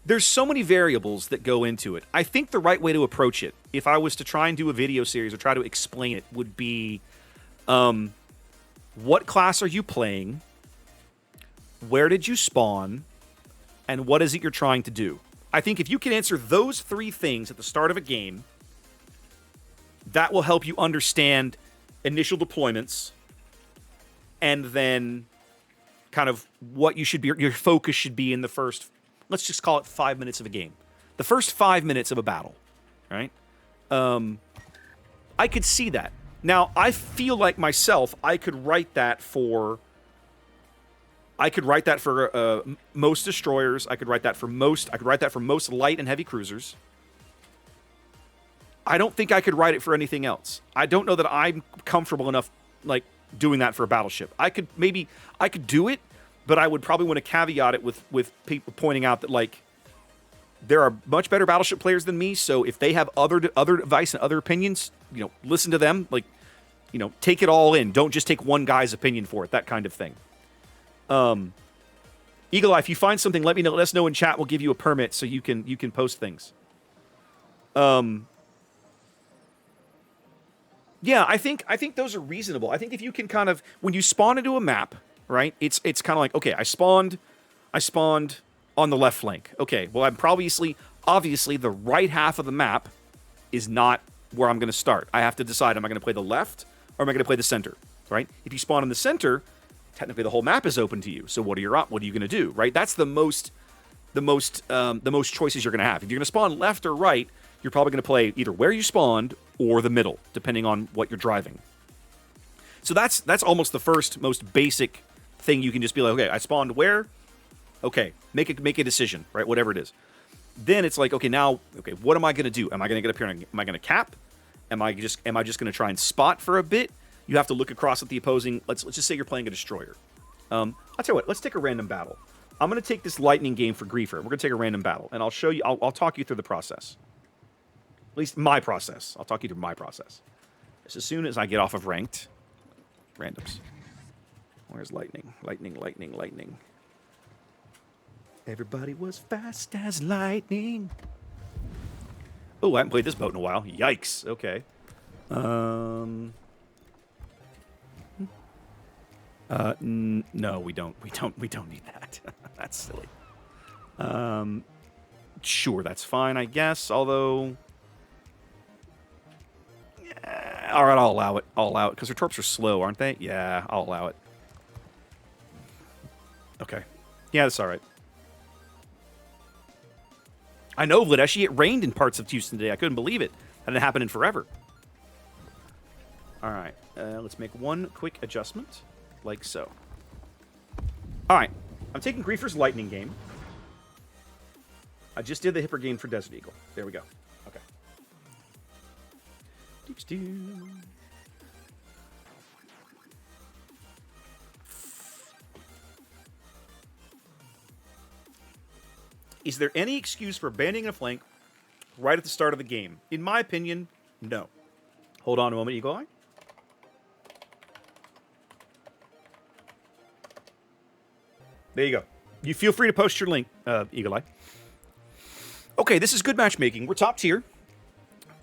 there's so many variables that go into it. I think the right way to approach it, if I was to try and do a video series or try to explain it, would be what class are you playing? Where did you spawn? And what is it you're trying to do? I think if you can answer those 3 things at the start of a game, that will help you understand initial deployments and then kind of what you should be, your focus should be in the first, let's just call it 5 minutes of a game. The first 5 minutes of a battle, right? I could see that. Now, I feel like myself, I could write that for most destroyers. I could write that for most light and heavy cruisers. I don't think I could write it for anything else. I don't know that I'm comfortable enough, like, doing that for a battleship. I could do it, but I would probably want to caveat it with people pointing out that, like, there are much better battleship players than me. So if they have other advice and other opinions, listen to them. Like, take it all in. Don't just take one guy's opinion for it. That kind of thing. Eagle Eye, if you find something, let us know in chat. We'll give you a permit so you can post things. Yeah, I think those are reasonable. I think if you can kind of, when you spawn into a map, right? It's kind of like, okay, I spawned on the left flank. Okay, well, I'm obviously the right half of the map is not where I'm going to start. I have to decide, am I going to play the left or am I going to play the center, right? If you spawn in the center, technically the whole map is open to you. So what are you going to do, right? That's the most choices you're going to have. If you're going to spawn left or right, you're probably going to play either where you spawned or the middle, depending on what you're driving. So that's almost the first, most basic thing. You can just be like, okay, I spawned where? Okay, make a decision, right? Whatever it is. Then it's like, okay, what am I going to do? Am I going to get up here and am I going to cap? Am I just going to try and spot for a bit? You have to look across at the opposing. Let's just say you're playing a destroyer. I'll tell you what. Let's take a random battle. I'm going to take this Lightning game for Griefer. We're going to take a random battle, and I'll show you. I'll talk you through the process. At least my process. I'll talk you through my process. Just as soon as I get off of ranked, randoms. Where's Lightning? Lightning. Everybody was fast as lightning. Oh, I haven't played this boat in a while. Yikes. Okay. No, we don't need that. That's silly. Sure, that's fine, I guess. Although, yeah, all right, I'll allow it. Because their torps are slow, aren't they? Yeah, I'll allow it. Okay. Yeah, that's all right. I know, Vladeshi, it rained in parts of Houston today. I couldn't believe it. That hadn't happened in forever. All right, let's make one quick adjustment, like so. All right, I'm taking Griefer's Lightning game. I just did the Hipper game for Desert Eagle. There we go. Okay. Is there any excuse for abandoning a flank right at the start of the game? In my opinion, no. Hold on a moment, Eagle Eye. There you go. You feel free to post your link, Eagle Eye. Okay, this is good matchmaking. We're top tier.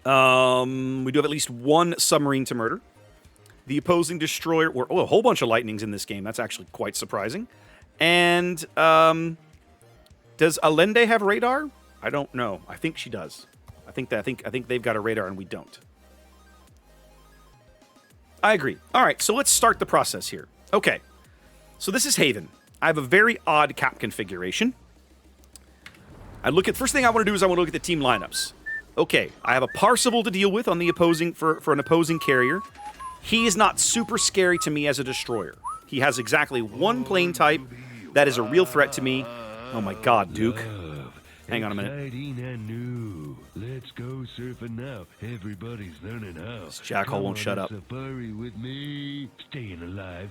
We do have at least one submarine to murder. The opposing destroyer, or a whole bunch of lightnings in this game. That's actually quite surprising. And does Allende have radar? I don't know. I think she does. I think they've got a radar and we don't. I agree. All right, so let's start the process here. Okay, so this is Haven. I have a very odd cap configuration. First thing I want to do is I want to look at the team lineups. Okay, I have a Parsival to deal with on the opposing for an opposing carrier. He is not super scary to me as a destroyer. He has exactly one plane type that is a real threat to me. Oh my God, Duke. Hang on a minute. Let's go surfing now. Everybody's learning how. This jackhole won't shut up. Safari with me. Staying alive.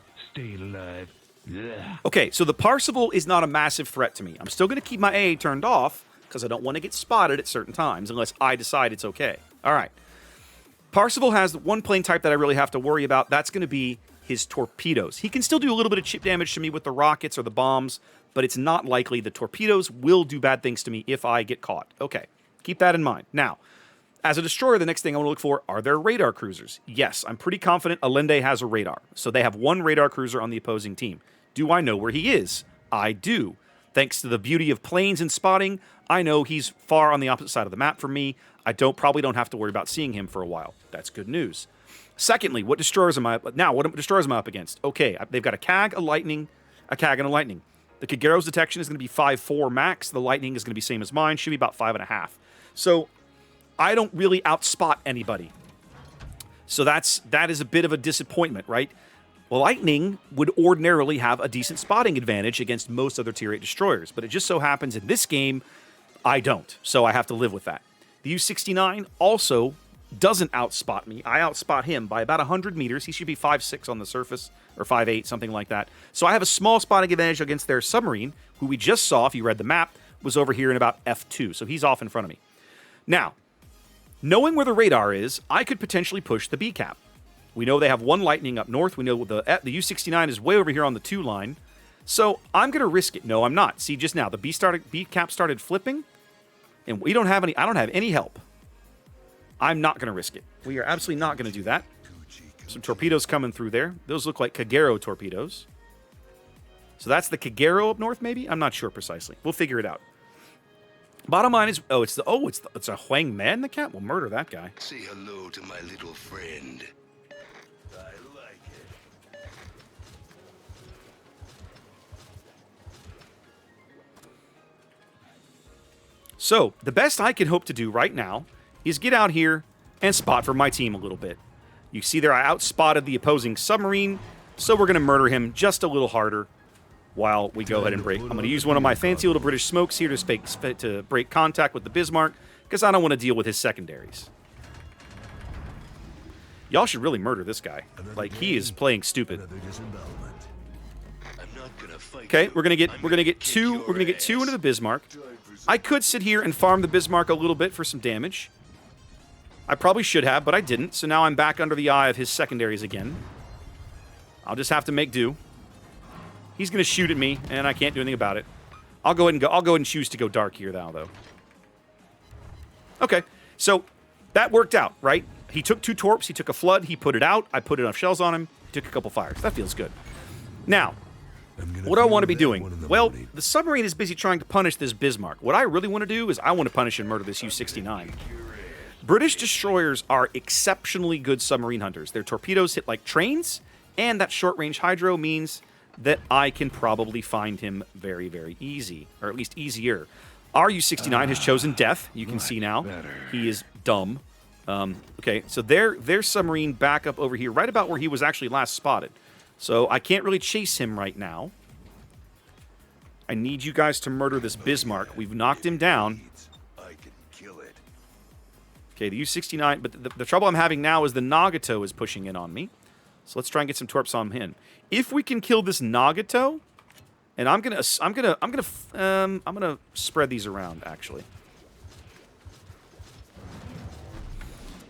Yeah. Okay, so the Parsival is not a massive threat to me. I'm still going to keep my AA turned off because I don't want to get spotted at certain times unless I decide it's okay. All right. Parsival has one plane type that I really have to worry about. That's going to be his torpedoes. He can still do a little bit of chip damage to me with the rockets or the bombs, but it's not likely. The torpedoes will do bad things to me if I get caught. Okay, keep that in mind. Now, as a destroyer, the next thing I want to look for, are there radar cruisers? Yes, I'm pretty confident Allende has a radar. So they have one radar cruiser on the opposing team. Do I know where he is? I do. Thanks to the beauty of planes and spotting, I know he's far on the opposite side of the map from me. I probably don't have to worry about seeing him for a while. That's good news. Secondly, what destroyers am I up against? Okay, they've got a CAG, a Lightning, a CAG, and a Lightning. The Kagero's detection is going to be 5.4 max. The Lightning is going to be same as mine. Should be about 5.5. So I don't really outspot anybody. So that is a bit of a disappointment, right? Lightning would ordinarily have a decent spotting advantage against most other Tier 8 destroyers, but it just so happens in this game, I don't. So I have to live with that. The U-69 also doesn't outspot me. I outspot him by about 100 meters. He should be 5.6 on the surface, or 5.8, something like that. So I have a small spotting advantage against their submarine, who we just saw, if you read the map, was over here in about F2. So he's off in front of me. Now, knowing where the radar is, I could potentially push the B-cap. We know they have one Lightning up north. We know the U-69 is way over here on the 2 line. So I'm going to risk it. No, I'm not. See, just now, the B-cap started flipping, and I don't have any help. I'm not going to risk it. We are absolutely not going to do that. Some torpedoes coming through there. Those look like Kagero torpedoes. So that's the Kagero up north, maybe? I'm not sure precisely. We'll figure it out. Bottom line is, it's a Huang Man, the cat. We'll murder that guy. Say hello to my little friend. I like it. So the best I can hope to do right now is get out here and spot for my team a little bit. You see there, I outspotted the opposing submarine, so we're going to murder him just a little harder while we go ahead and break. I'm going to use one of my fancy little British smokes here to break contact with the Bismarck, because I don't want to deal with his secondaries. Y'all should really murder this guy. Like, he is playing stupid. Okay, we're gonna get two into the Bismarck. I could sit here and farm the Bismarck a little bit for some damage. I probably should have, but I didn't. So now I'm back under the eye of his secondaries again. I'll just have to make do. He's gonna shoot at me, and I can't do anything about it. I'll go ahead and choose to go dark here now, though. Okay, so that worked out, right? He took 2 torps, he took a flood, he put it out, I put enough shells on him, he took a couple fires. That feels good. Now, what do I want to be doing? Well, the submarine is busy trying to punish this Bismarck. What I really want to do is I want to punish and murder this U-69. British destroyers are exceptionally good submarine hunters. Their torpedoes hit like trains, and that short-range hydro means that I can probably find him very, very easy, or at least easier. Our U-69 has chosen death. You can see now. He is dumb. Okay, so their submarine back up over here, right about where he was actually last spotted. So I can't really chase him right now. I need you guys to murder this Bismarck. We've knocked him down. I can kill it. Okay, the U-69, but the trouble I'm having now is the Nagato is pushing in on me. So let's try and get some torps on him. If we can kill this Nagato, and I'm gonna spread these around actually.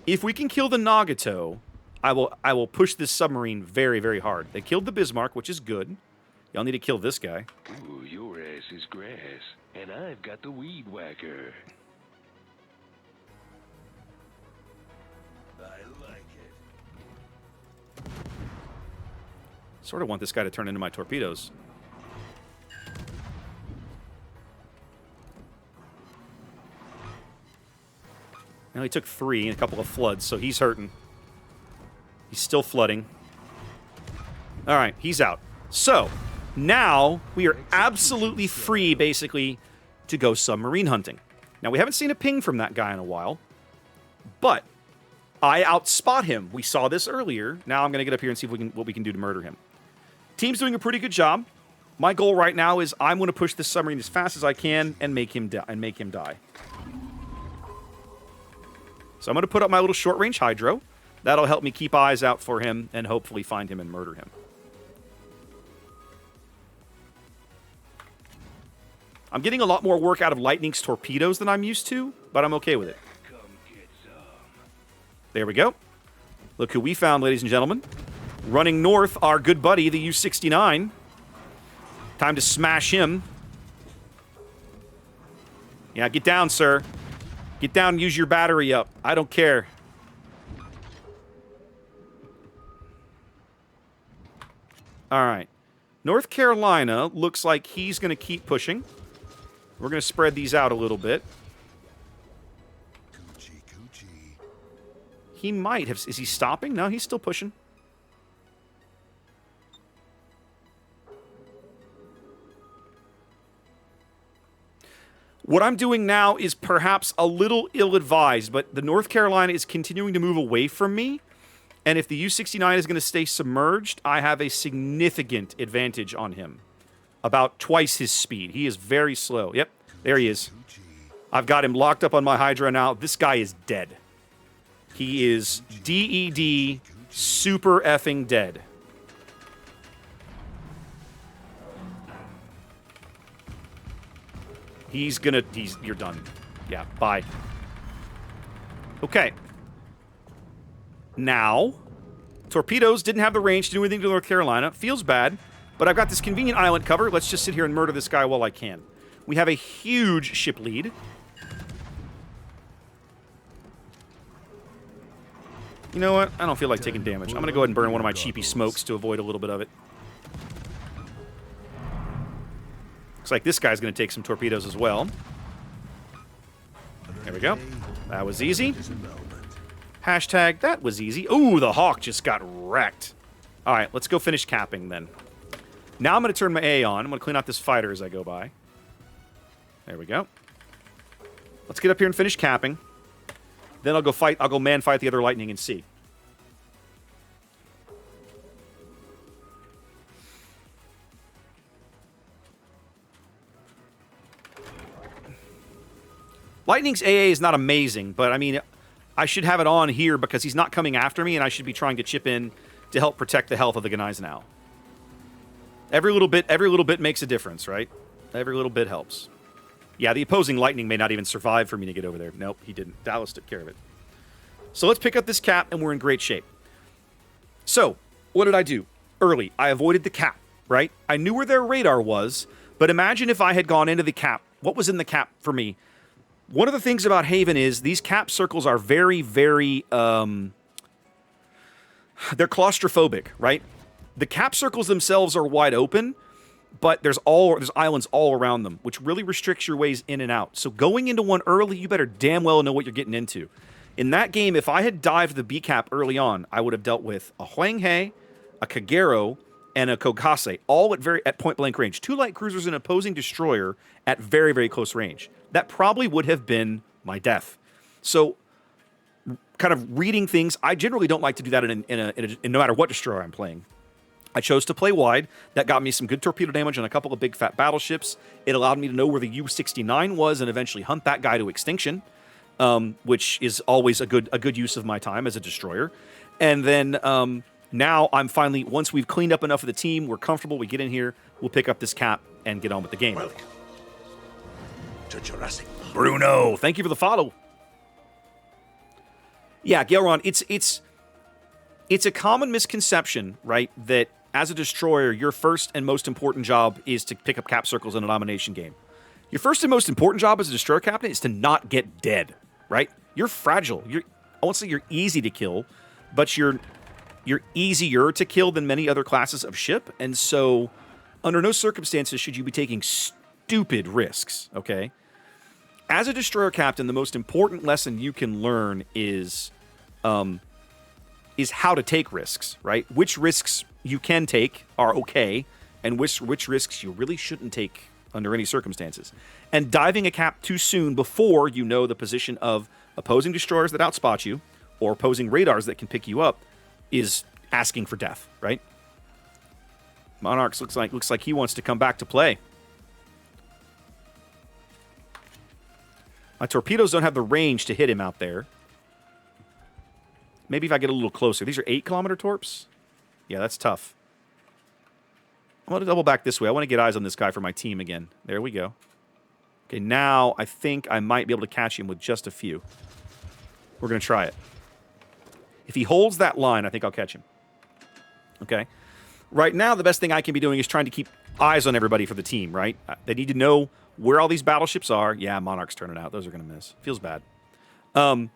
If we can kill the Nagato, I will push this submarine very, very hard. They killed the Bismarck, which is good. Y'all need to kill this guy. Ooh, your ass is grass, and I've got the weed whacker. I like it. Sort of want this guy to turn into my torpedoes. Now he took 3 and a couple of floods, so he's hurting. He's still flooding. All right, he's out. So, now we are absolutely free, basically, to go submarine hunting. Now, we haven't seen a ping from that guy in a while, but I outspot him. We saw this earlier. Now I'm going to get up here and see what we can do to murder him. Team's doing a pretty good job. My goal right now is I'm going to push this submarine as fast as I can and make him die. So I'm going to put up my little short-range hydro. That'll help me keep eyes out for him and hopefully find him and murder him. I'm getting a lot more work out of Lightning's torpedoes than I'm used to, but I'm okay with it. Come get some. There we go. Look who we found, ladies and gentlemen. Running north, our good buddy, the U-69. Time to smash him. Yeah, get down, sir. Get down and use your battery up. I don't care. All right. North Carolina looks like he's going to keep pushing. We're going to spread these out a little bit. Coochie, coochie. He might have... Is he stopping? No, he's still pushing. What I'm doing now is perhaps a little ill-advised, but the North Carolina is continuing to move away from me. And if the U-69 is going to stay submerged, I have a significant advantage on him. About twice his speed. He is very slow. Yep, there he is. I've got him locked up on my Hydra now. This guy is dead. He is DED super effing dead. You're done. Yeah, bye. Okay. Now, torpedoes didn't have the range to do anything to North Carolina. Feels bad, but I've got this convenient island cover. Let's just sit here and murder this guy while I can. We have a huge ship lead. You know what? I don't feel like taking damage. I'm going to go ahead and burn one of my cheapy smokes to avoid a little bit of it. Looks like this guy's going to take some torpedoes as well. There we go. That was easy. Hashtag, that was easy. Ooh, the Hawk just got wrecked. All right, let's go finish capping then. Now I'm going to turn my A on. I'm going to clean out this fighter as I go by. There we go. Let's get up here and finish capping. Then I'll go man fight the other Lightning and see. Lightning's AA is not amazing, but I mean, I should have it on here because he's not coming after me, and I should be trying to chip in to help protect the health of the Gneisenau. Every little bit makes a difference, right? Every little bit helps. Yeah, the opposing Lightning may not even survive for me to get over there. Nope, he didn't. Dallas took care of it. So let's pick up this cap, and we're in great shape. So, what did I do? Early, I avoided the cap, right? I knew where their radar was, but imagine if I had gone into the cap. What was in the cap for me? One of the things about Haven is these cap circles are very, very, they're claustrophobic, right? The cap circles themselves are wide open, but there's islands all around them, which really restricts your ways in and out. So going into one early, you better damn well know what you're getting into. In that game, if I had dived the B cap early on, I would have dealt with a Huanghe, a Kagero, and a Kokase, all at point-blank range. 2 light cruisers and an opposing destroyer at very, very close range. That probably would have been my death. So, kind of reading things, I generally don't like to do that in no matter what destroyer I'm playing. I chose to play wide. That got me some good torpedo damage on a couple of big fat battleships. It allowed me to know where the U-69 was and eventually hunt that guy to extinction, which is always a good use of my time as a destroyer. And then now I'm finally, once we've cleaned up enough of the team, we're comfortable, we get in here, we'll pick up this cap and get on with the game. Welcome to Jurassic. Bruno, thank you for the follow. Yeah, Galeron, it's a common misconception, right, that as a destroyer, your first and most important job is to pick up cap circles in a domination game. Your first and most important job as a destroyer captain is to not get dead, right? You're fragile. I won't say you're easy to kill, but you're easier to kill than many other classes of ship, and so under no circumstances should you be taking stupid risks, okay? As a destroyer captain, the most important lesson you can learn is how to take risks, right? Which risks you can take are okay, and which risks you really shouldn't take under any circumstances. And diving a cap too soon before you know the position of opposing destroyers that outspot you or opposing radars that can pick you up is asking for death, right? Monarchs looks like he wants to come back to play. My torpedoes don't have the range to hit him out there. Maybe if I get a little closer. These are 8-kilometer torps? Yeah, that's tough. I want to double back this way. I want to get eyes on this guy for my team again. There we go. Okay, now I think I might be able to catch him with just a few. We're going to try it. If he holds that line, I think I'll catch him. Okay? Right now, the best thing I can be doing is trying to keep eyes on everybody for the team, right? They need to know where all these battleships are. Yeah, Monarch's turning out. Those are going to miss. Feels bad. They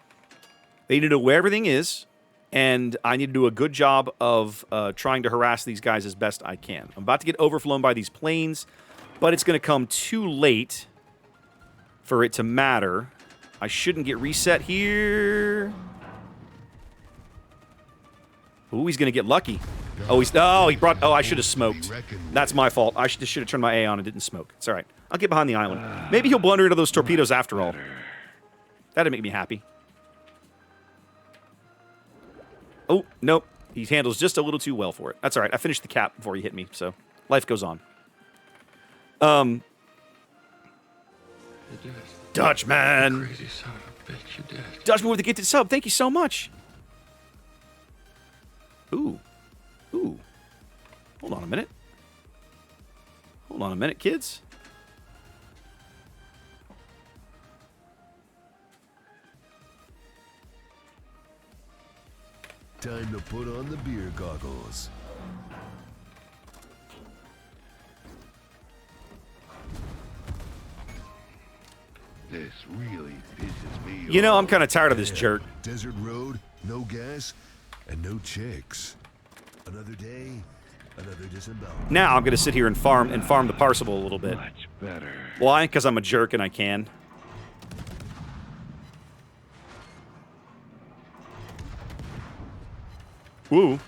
need to know where everything is, and I need to do a good job of trying to harass these guys as best I can. I'm about to get overflown by these planes, but it's going to come too late for it to matter. I shouldn't get reset here. Ooh, he's going to get lucky. Oh, he brought... Oh, I should have smoked. That's my fault. I should have turned my A on and didn't smoke. It's all right. I'll get behind the island. Maybe he'll blunder into those torpedoes after all. That'd make me happy. Oh, nope. He handles just a little too well for it. That's all right. I finished the cap before he hit me, so life goes on. Dutchman! Crazy son of a bitch, you did. Dutchman with the gifted sub. Thank you so much. Ooh. Ooh. Hold on a minute. Hold on a minute, kids. Time to put on the beer goggles. This really pisses me You know, off. I'm kind of tired of this jerk. Desert road, no gas, and no chicks. Another day, another disembowel. Now I'm going to sit here and farm the Parsival a little bit. Much better. Why? Because I'm a jerk and I can. Woo.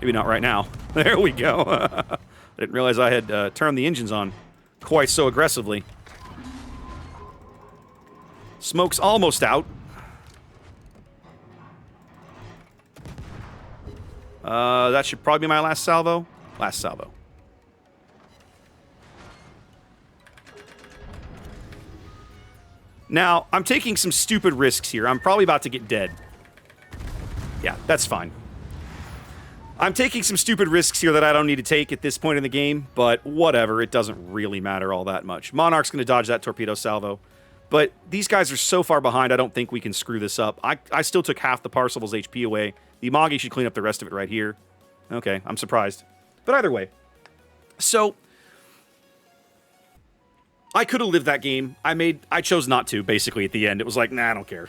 Maybe not right now. There we go. I didn't realize I had turned the engines on quite so aggressively. Smoke's almost out. That should probably be my last salvo. Last salvo. Now, I'm taking some stupid risks here. I'm probably about to get dead. Yeah, that's fine. I'm taking some stupid risks here that I don't need to take at this point in the game, but whatever. It doesn't really matter all that much. Monarch's going to dodge that torpedo salvo. But these guys are so far behind, I don't think we can screw this up. I still took half the Parsival's HP away. The Imagi should clean up the rest of it right here. Okay, I'm surprised. But either way. So, I could have lived that game. I chose not to, basically, at the end. It was like, nah, I don't care.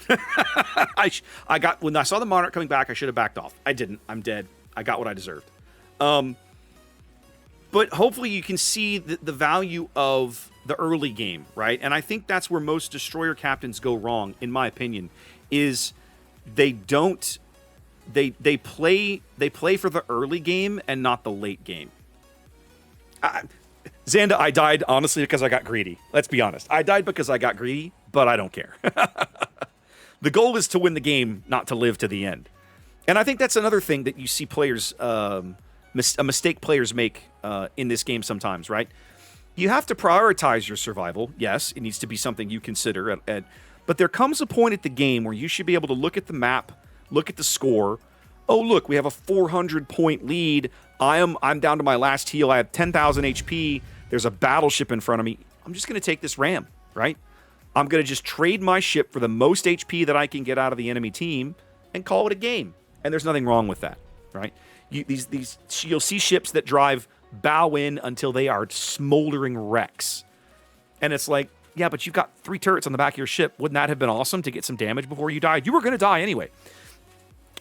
When I saw the Monarch coming back, I should have backed off. I didn't. I'm dead. I got what I deserved. But hopefully you can see the value of the early game, right? And I think that's where most destroyer captains go wrong, in my opinion, is they don't... They play for the early game and not the late game. Xanda, I died honestly because I got greedy. Let's be honest. I died because I got greedy, but I don't care. The goal is to win the game, not to live to the end. And I think that's another thing that you see players, a mistake players make in this game sometimes, right? You have to prioritize your survival. Yes, it needs to be something you consider. But there comes a point at the game where you should be able to look at the map, look at the score. Oh, look, we have a 400-point lead. I'm down to my last heal. I have 10,000 HP. There's a battleship in front of me. I'm just going to take this ram, right? I'm going to just trade my ship for the most HP that I can get out of the enemy team and call it a game. And there's nothing wrong with that, right? You'll see ships that drive bow in until they are smoldering wrecks. And it's like, yeah, but you've got 3 turrets on the back of your ship. Wouldn't that have been awesome to get some damage before you died? You were going to die anyway.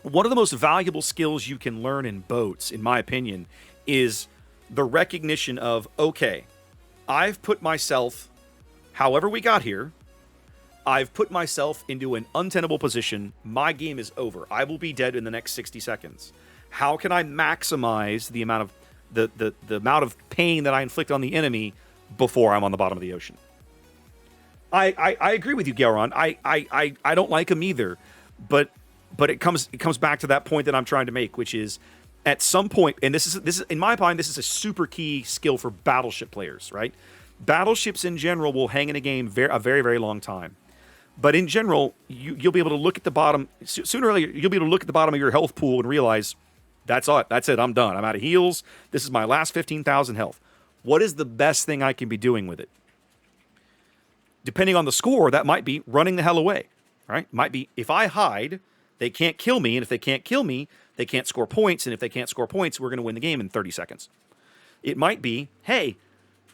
One of the most valuable skills you can learn in boats, in my opinion, is the recognition of, okay, I've put myself, however we got here, I've put myself into an untenable position. My game is over. I will be dead in the next 60 seconds. How can I maximize the amount of the amount of pain that I inflict on the enemy before I'm on the bottom of the ocean? I agree with you, Gelron. I don't like him either, but it comes back to that point that I'm trying to make, which is at some point, and this is in my opinion, this is a super key skill for battleship players, right? Battleships in general will hang in a game a very, very long time. But in general, you'll be able to look at the bottom, sooner or later, you'll be able to look at the bottom of your health pool and realize, that's it, I'm done. I'm out of heals. This is my last 15,000 health. What is the best thing I can be doing with it? Depending on the score, that might be running the hell away, right? Might be, if I hide, they can't kill me, and if they can't kill me, they can't score points, and if they can't score points, we're going to win the game in 30 seconds. It might be, hey,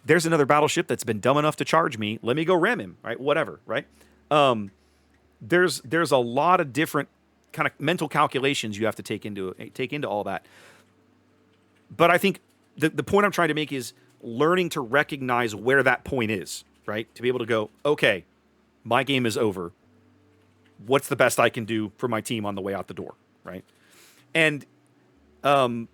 there's another battleship that's been dumb enough to charge me. Let me go ram him, right? Whatever, right? There's a lot of different kind of mental calculations you have to take into all that. But I think the point I'm trying to make is learning to recognize where that point is, right? To be able to go, okay, my game is over. What's the best I can do for my team on the way out the door, right? And in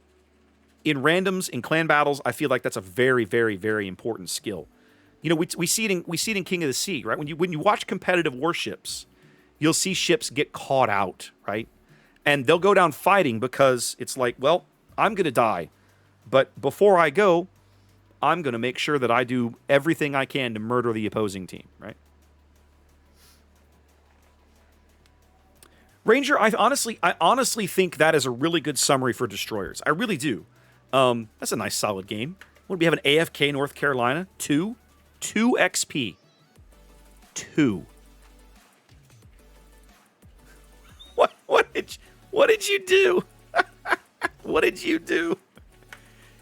randoms, in clan battles, I feel like that's a very, very, very important skill. You know, we see it in King of the Sea, right? When you watch competitive warships, you'll see ships get caught out, right? And they'll go down fighting because it's like, well, I'm going to die. But before I go, I'm going to make sure that I do everything I can to murder the opposing team, right? Ranger, I honestly think that is a really good summary for destroyers. I really do. That's a nice, solid game. What do we have? An AFK North Carolina? 2 XP. 2. What did you do? What did you do?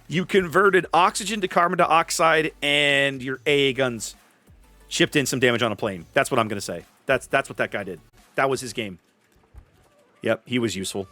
You converted oxygen to carbon dioxide, and your AA guns chipped in some damage on a plane. That's what I'm going to say. That's what that guy did. That was his game. Yep, he was useful.